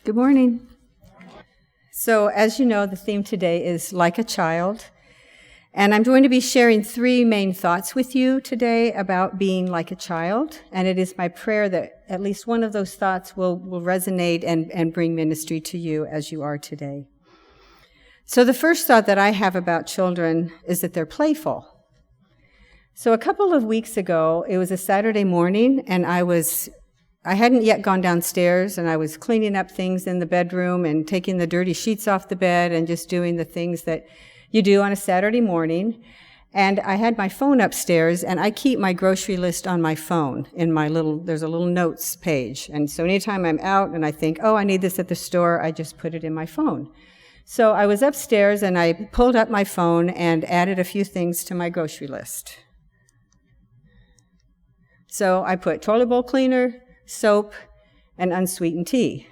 Good morning. So, as you know, the theme today is Like a Child. And I'm going to be sharing three main thoughts with you today about being like a child. And it is my prayer that at least one of those thoughts will resonate and bring ministry to you as you are today. So the first thought that I have about children is that they're playful. So a couple of weeks ago, it was a Saturday morning, and I hadn't yet gone downstairs, and I was cleaning up things in the bedroom and taking the dirty sheets off the bed and just doing the things that you do on a Saturday morning. And I had my phone upstairs, and I keep my grocery list on my phone there's a little notes page. And so anytime I'm out and I think, oh, I need this at the store, I just put it in my phone. So I was upstairs, and I pulled up my phone and added a few things to my grocery list. So I put toilet bowl cleaner, soap, and unsweetened tea.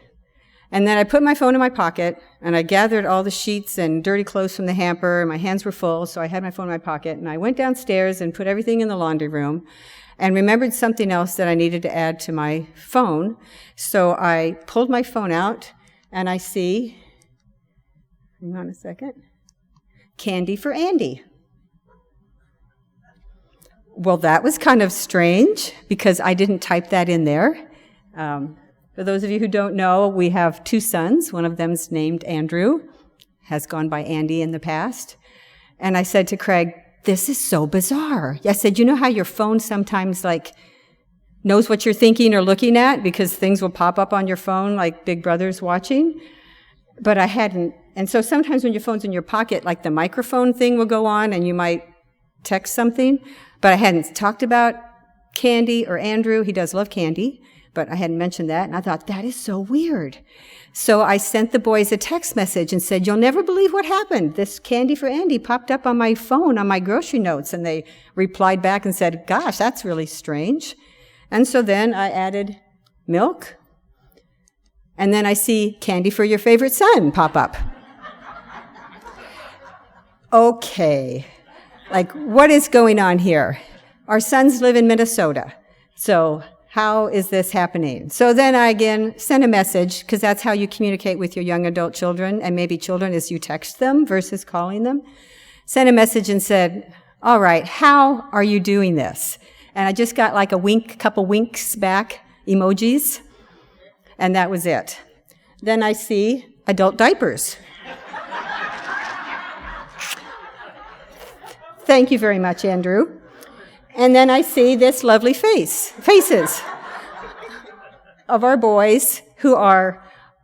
And then I put my phone in my pocket, and I gathered all the sheets and dirty clothes from the hamper. My hands were full, so I had my phone in my pocket, and I went downstairs and put everything in the laundry room and remembered something else that I needed to add to my phone. So I pulled my phone out, and I see, hang on a second, Candy for Andy. Well, that was kind of strange because I didn't type that in there. For those of you who don't know, we have two sons. One of them's named Andrew, has gone by Andy in the past. And I said to Craig, this is so bizarre. I said, you know how your phone sometimes knows what you're thinking or looking at because things will pop up on your phone like Big Brother's watching? But I hadn't. And so sometimes when your phone's in your pocket, the microphone thing will go on and you might text something. But I hadn't talked about Candy or Andrew. He does love candy, but I hadn't mentioned that. And I thought, that is so weird. So I sent the boys a text message and said, you'll never believe what happened. This Candy for Andy popped up on my phone on my grocery notes. And they replied back and said, gosh, that's really strange. And so then I added milk. And then I see Candy for your favorite son pop up. Okay. What is going on here? Our sons live in Minnesota. So how is this happening? So then I again sent a message, because that's how you communicate with your young adult children, and maybe children is you text them versus calling them. Sent a message and said, all right, how are you doing this? And I just got a couple winks back, emojis, and that was it. Then I see adult diapers. Thank you very much, Andrew. And then I see this lovely faces of our boys who are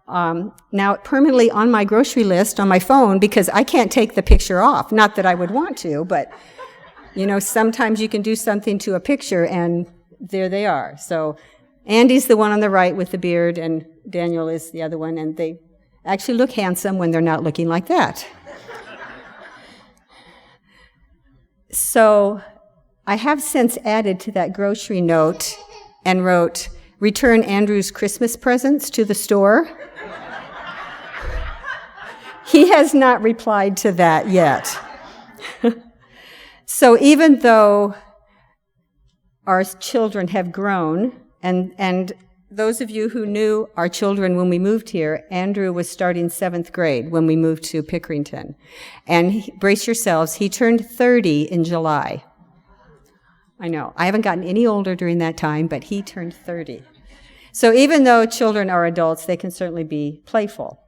now permanently on my grocery list on my phone because I can't take the picture off. Not that I would want to, but, sometimes you can do something to a picture and there they are. So Andy's the one on the right with the beard and Daniel is the other one, and they actually look handsome when they're not looking like that. So I have since added to that grocery note and wrote, return Andrew's Christmas presents to the store. He has not replied to that yet. So even though our children have grown, and those of you who knew our children when we moved here, Andrew was starting 7th grade when we moved to Pickerington. And brace yourselves, he turned 30 in July. I know, I haven't gotten any older during that time, but he turned 30. So even though children are adults, they can certainly be playful.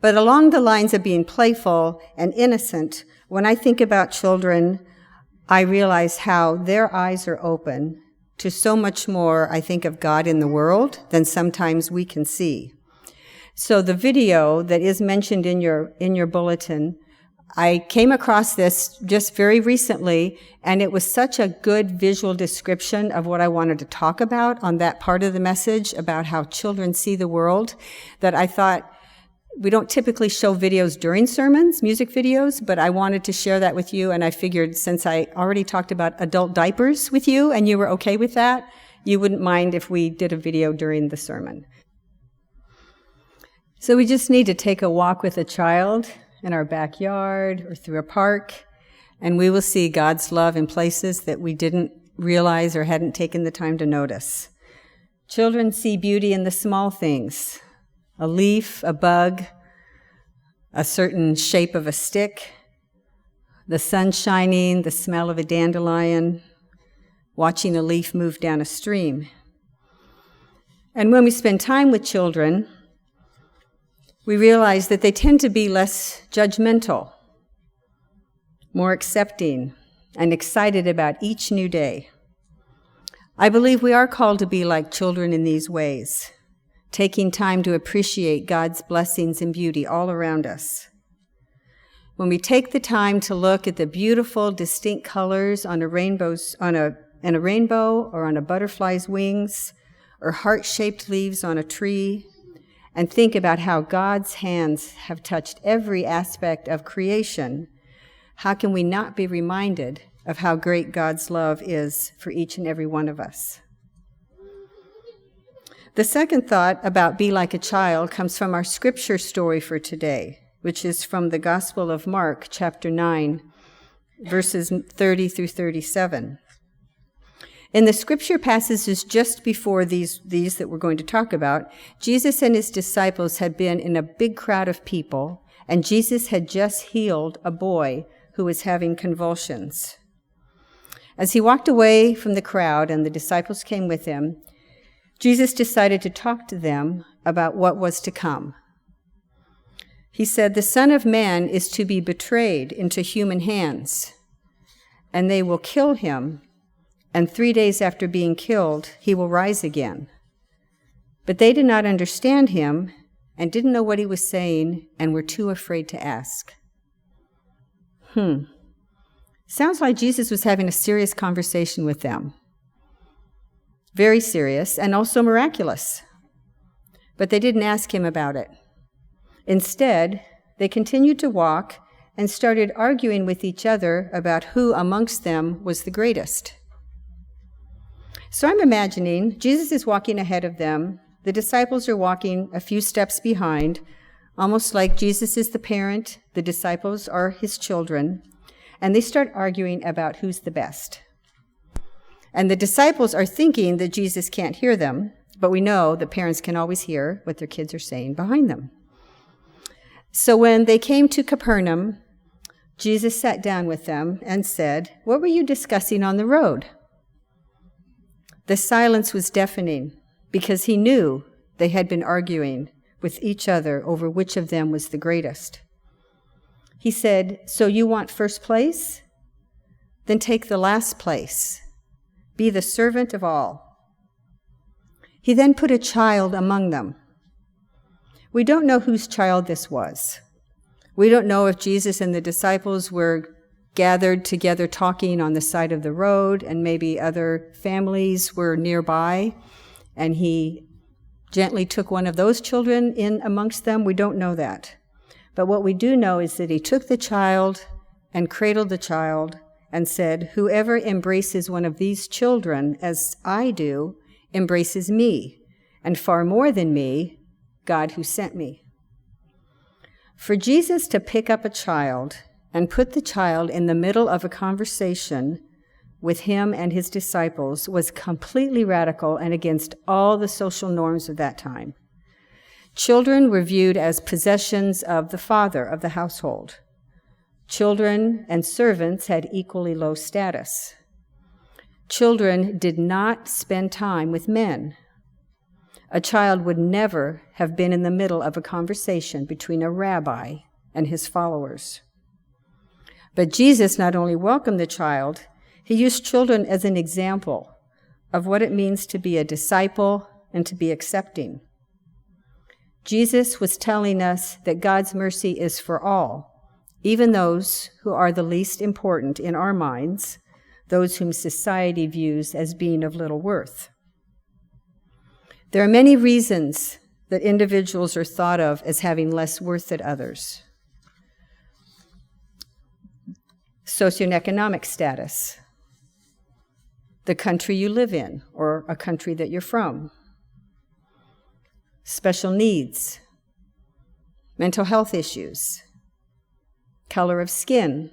But along the lines of being playful and innocent, when I think about children, I realize how their eyes are open to so much more, I think, of God in the world than sometimes we can see. So the video that is mentioned in your bulletin, I came across this just very recently, and it was such a good visual description of what I wanted to talk about on that part of the message about how children see the world, that I thought, we don't typically show videos during sermons, music videos, but I wanted to share that with you, and I figured since I already talked about adult diapers with you and you were okay with that, you wouldn't mind if we did a video during the sermon. So we just need to take a walk with a child in our backyard or through a park, and we will see God's love in places that we didn't realize or hadn't taken the time to notice. Children see beauty in the small things, a leaf, a bug, a certain shape of a stick, the sun shining, the smell of a dandelion, watching a leaf move down a stream. And when we spend time with children, we realize that they tend to be less judgmental, more accepting, and excited about each new day. I believe we are called to be like children in these ways, taking time to appreciate God's blessings and beauty all around us. When we take the time to look at the beautiful, distinct colors on a rainbow or on a butterfly's wings, or heart-shaped leaves on a tree, and think about how God's hands have touched every aspect of creation, how can we not be reminded of how great God's love is for each and every one of us? The second thought about be like a child comes from our scripture story for today, which is from the Gospel of Mark, chapter 9, verses 30 through 37. In the scripture passages just before these that we're going to talk about, Jesus and his disciples had been in a big crowd of people, and Jesus had just healed a boy who was having convulsions. As he walked away from the crowd and the disciples came with him, Jesus decided to talk to them about what was to come. He said, "The Son of Man is to be betrayed into human hands, and they will kill him, and 3 days after being killed, he will rise again." But they did not understand him and didn't know what he was saying and were too afraid to ask. Sounds like Jesus was having a serious conversation with them. Very serious and also miraculous. But they didn't ask him about it. Instead, they continued to walk and started arguing with each other about who amongst them was the greatest. So I'm imagining Jesus is walking ahead of them. The disciples are walking a few steps behind, almost like Jesus is the parent, the disciples are his children, and they start arguing about who's the best. And the disciples are thinking that Jesus can't hear them, but we know that parents can always hear what their kids are saying behind them. So when they came to Capernaum, Jesus sat down with them and said, "What were you discussing on the road?" The silence was deafening because he knew they had been arguing with each other over which of them was the greatest. He said, "So you want first place? Then take the last place. Be the servant of all." He then put a child among them. We don't know whose child this was. We don't know if Jesus and the disciples were gathered together talking on the side of the road and maybe other families were nearby and he gently took one of those children in amongst them. We don't know that. But what we do know is that he took the child and cradled the child and said, "Whoever embraces one of these children as I do, embraces me, and far more than me, God who sent me." For Jesus to pick up a child and put the child in the middle of a conversation with him and his disciples was completely radical and against all the social norms of that time. Children were viewed as possessions of the father of the household. Children and servants had equally low status. Children did not spend time with men. A child would never have been in the middle of a conversation between a rabbi and his followers. But Jesus not only welcomed the child, he used children as an example of what it means to be a disciple and to be accepting. Jesus was telling us that God's mercy is for all, even those who are the least important in our minds, those whom society views as being of little worth. There are many reasons that individuals are thought of as having less worth than others. Socioeconomic status, the country you live in or a country that you're from, special needs, mental health issues, color of skin,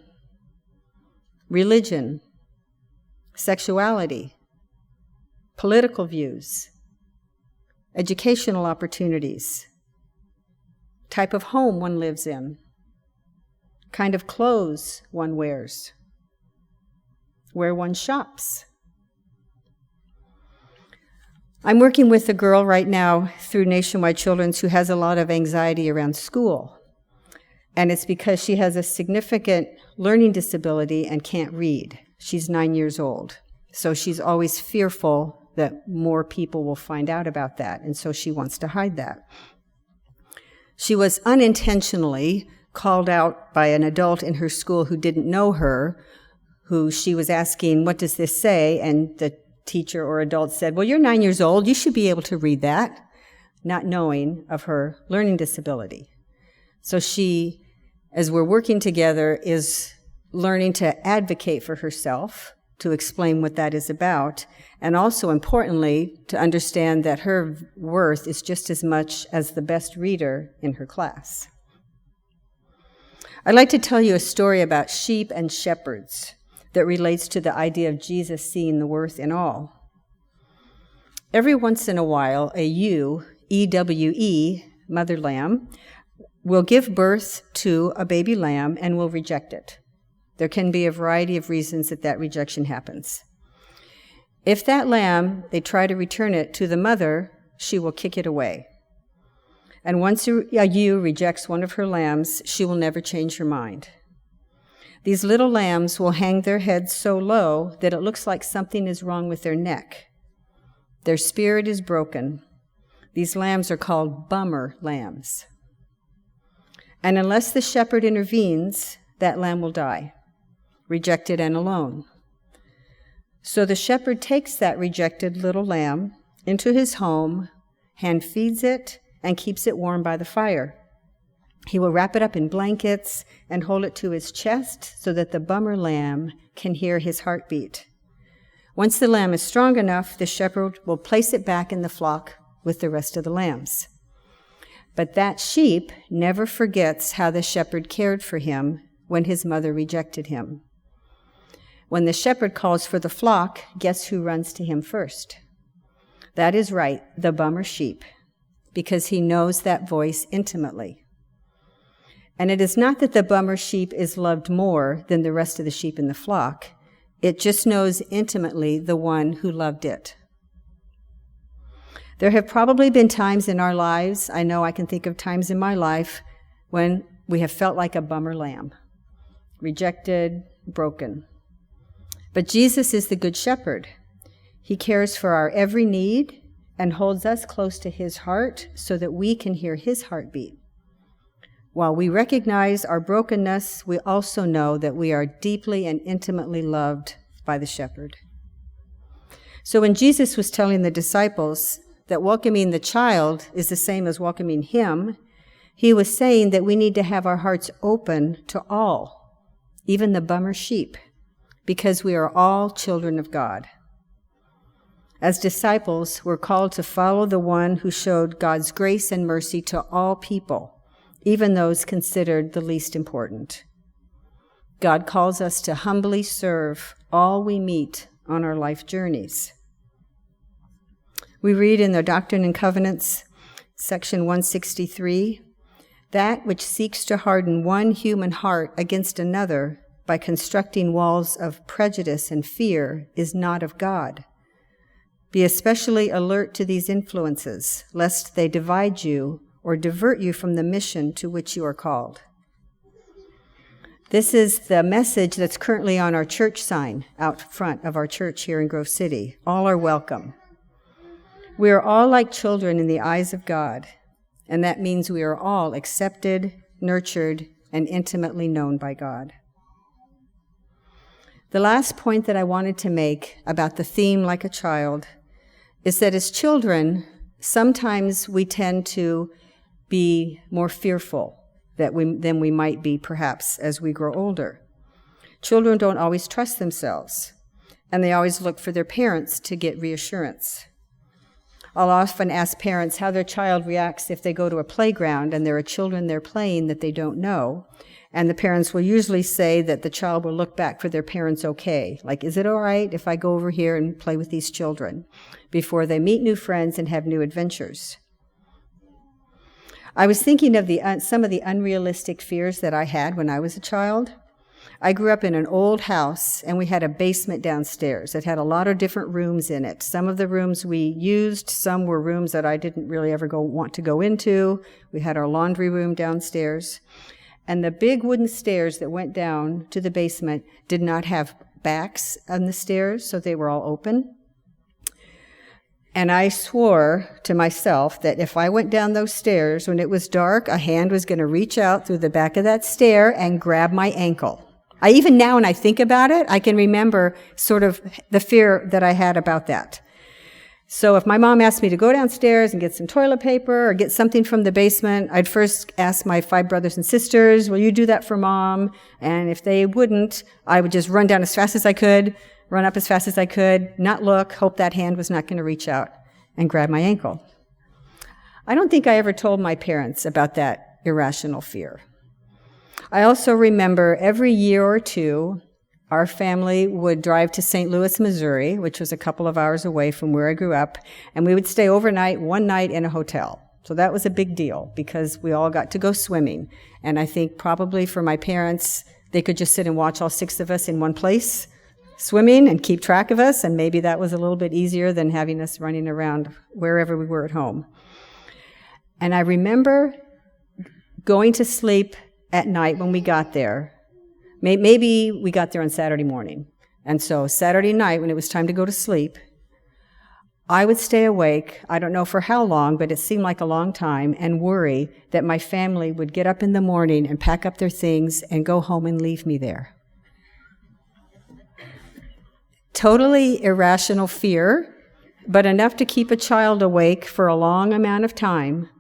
religion, sexuality, political views, educational opportunities, type of home one lives in, kind of clothes one wears, where one shops. I'm working with a girl right now through Nationwide Children's who has a lot of anxiety around school. And it's because she has a significant learning disability and can't read. She's 9 years old. So she's always fearful that more people will find out about that. And so she wants to hide that. She was unintentionally called out by an adult in her school who didn't know her, who she was asking, "What does this say?" And the teacher or adult said, "Well, you're 9 years old. You should be able to read that," not knowing of her learning disability. So she, as we're working together, is learning to advocate for herself, to explain what that is about, and also, importantly, to understand that her worth is just as much as the best reader in her class. I'd like to tell you a story about sheep and shepherds that relates to the idea of Jesus seeing the worth in all. Every once in a while, a ewe, E-W-E, mother lamb, will give birth to a baby lamb and will reject it. There can be a variety of reasons that rejection happens. If that lamb, they try to return it to the mother, she will kick it away. And once a ewe rejects one of her lambs, she will never change her mind. These little lambs will hang their heads so low that it looks like something is wrong with their neck. Their spirit is broken. These lambs are called bummer lambs. And unless the shepherd intervenes, that lamb will die, rejected and alone. So the shepherd takes that rejected little lamb into his home, hand feeds it, and keeps it warm by the fire. He will wrap it up in blankets and hold it to his chest so that the bummer lamb can hear his heartbeat. Once the lamb is strong enough, the shepherd will place it back in the flock with the rest of the lambs. But that sheep never forgets how the shepherd cared for him when his mother rejected him. When the shepherd calls for the flock, guess who runs to him first? That is right, the bummer sheep, because he knows that voice intimately. And it is not that the bummer sheep is loved more than the rest of the sheep in the flock. It just knows intimately the one who loved it. There have probably been times in our lives, I know I can think of times in my life, when we have felt like a bummer lamb, rejected, broken. But Jesus is the Good Shepherd. He cares for our every need and holds us close to his heart so that we can hear his heartbeat. While we recognize our brokenness, we also know that we are deeply and intimately loved by the shepherd. So when Jesus was telling the disciples that welcoming the child is the same as welcoming him, he was saying that we need to have our hearts open to all, even the bummer sheep, because we are all children of God. As disciples, we're called to follow the one who showed God's grace and mercy to all people, even those considered the least important. God calls us to humbly serve all we meet on our life journeys. We read in the Doctrine and Covenants, section 163, that which seeks to harden one human heart against another by constructing walls of prejudice and fear is not of God. Be especially alert to these influences, lest they divide you or divert you from the mission to which you are called. This is the message that's currently on our church sign out front of our church here in Grove City. All are welcome. We are all like children in the eyes of God, and that means we are all accepted, nurtured, and intimately known by God. The last point that I wanted to make about the theme like a child is that as children, sometimes we tend to be more fearful than we might be perhaps as we grow older. Children don't always trust themselves, and they always look for their parents to get reassurance. I'll often ask parents how their child reacts if they go to a playground and there are children there playing that they don't know, and the parents will usually say that the child will look back for their parents okay, like, is it all right if I go over here and play with these children, before they meet new friends and have new adventures. I was thinking of some of the unrealistic fears that I had when I was a child. I grew up in an old house, and we had a basement downstairs. It had a lot of different rooms in it. Some of the rooms we used, some were rooms that I didn't really ever want to go into. We had our laundry room downstairs. And the big wooden stairs that went down to the basement did not have backs on the stairs, so they were all open. And I swore to myself that if I went down those stairs when it was dark, a hand was going to reach out through the back of that stair and grab my ankle. Even now when I think about it, I can remember sort of the fear that I had about that. So if my mom asked me to go downstairs and get some toilet paper or get something from the basement, I'd first ask my 5 brothers and sisters, will you do that for Mom? And if they wouldn't, I would just run down as fast as I could, run up as fast as I could, not look, hope that hand was not going to reach out and grab my ankle. I don't think I ever told my parents about that irrational fear. I also remember every year or two, our family would drive to St. Louis, Missouri, which was a couple of hours away from where I grew up, and we would stay overnight, one night in a hotel. So that was a big deal because we all got to go swimming. And I think probably for my parents, they could just sit and watch all 6 of us in one place swimming and keep track of us, and maybe that was a little bit easier than having us running around wherever we were at home. And I remember going to sleep at night when we got there. Maybe we got there on Saturday morning. And so Saturday night, when it was time to go to sleep, I would stay awake, I don't know for how long, but it seemed like a long time, and worry that my family would get up in the morning and pack up their things and go home and leave me there. Totally irrational fear, but enough to keep a child awake for a long amount of time.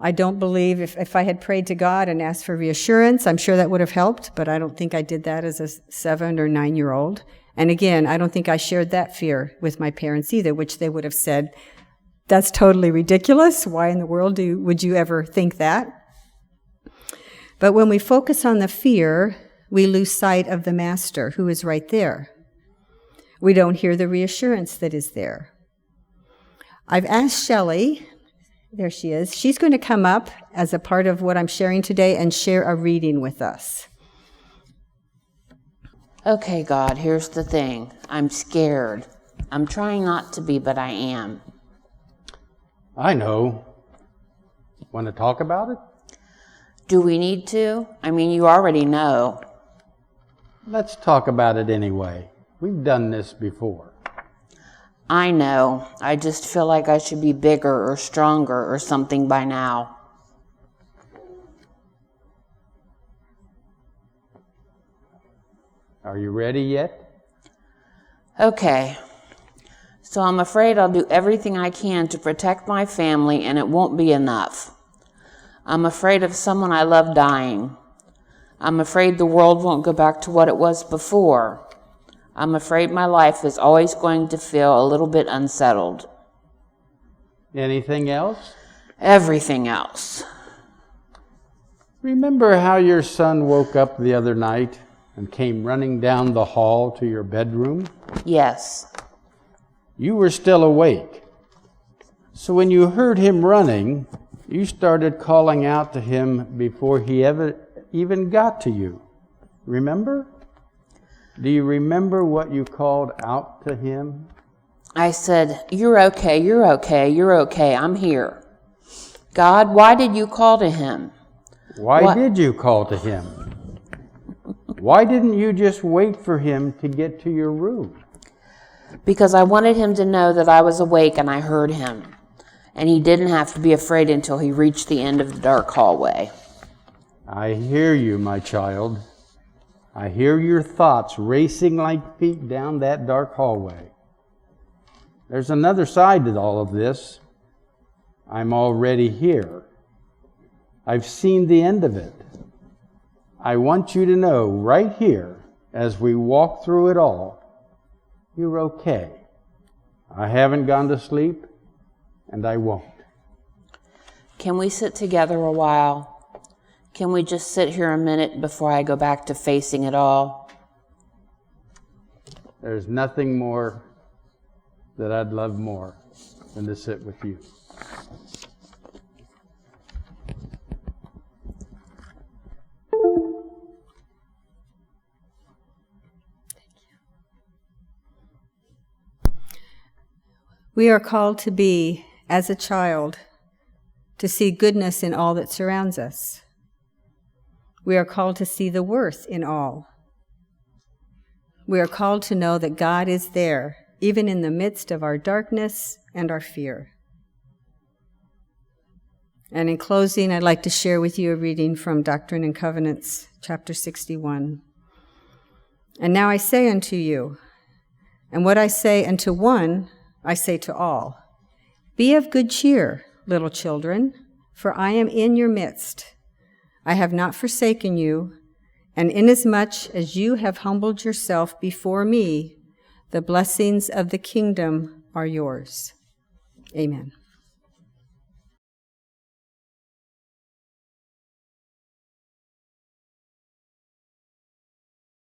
I don't believe if I had prayed to God and asked for reassurance, I'm sure that would have helped, but I don't think I did that as a 7 or 9-year-old. And again, I don't think I shared that fear with my parents either, which they would have said, that's totally ridiculous. Why in the world would you ever think that? But when we focus on the fear, we lose sight of the Master who is right there. We don't hear the reassurance that is there. I've asked Shelley, there she is, she's going to come up as a part of what I'm sharing today and share a reading with us. Okay, God, here's the thing. I'm scared. I'm trying not to be, but I am. I know. Want to talk about it? Do we need to? I mean, you already know. Let's talk about it anyway. We've done this before. I know. I just feel like I should be bigger or stronger or something by now. Are you ready yet? Okay. So I'm afraid I'll do everything I can to protect my family, and it won't be enough. I'm afraid of someone I love dying. I'm afraid the world won't go back to what it was before. I'm afraid my life is always going to feel a little bit unsettled. Anything else? Everything else. Remember how your son woke up the other night and came running down the hall to your bedroom? Yes. You were still awake. So when you heard him running, you started calling out to him before he ever even got to you. Remember? Do you remember what you called out to him? I said, "You're okay, you're okay, you're okay, I'm here." God, why did you call to him? Why did you call to him? Why didn't you just wait for him to get to your room? Because I wanted him to know that I was awake and I heard him. And he didn't have to be afraid until he reached the end of the dark hallway. I hear you, my child. I hear your thoughts racing like feet down that dark hallway. There's another side to all of this. I'm already here. I've seen the end of it. I want you to know right here, as we walk through it all, you're okay. I haven't gone to sleep, and I won't. Can we sit together a while? Can we just sit here a minute before I go back to facing it all? There's nothing more that I'd love more than to sit with you. We are called to be, as a child, to see goodness in all that surrounds us. We are called to see the worth in all. We are called to know that God is there, even in the midst of our darkness and our fear. And in closing, I'd like to share with you a reading from Doctrine and Covenants, chapter 61. And now I say unto you, and what I say unto one, I say to all, be of good cheer, little children, for I am in your midst. I have not forsaken you, and inasmuch as you have humbled yourself before me, the blessings of the kingdom are yours. Amen.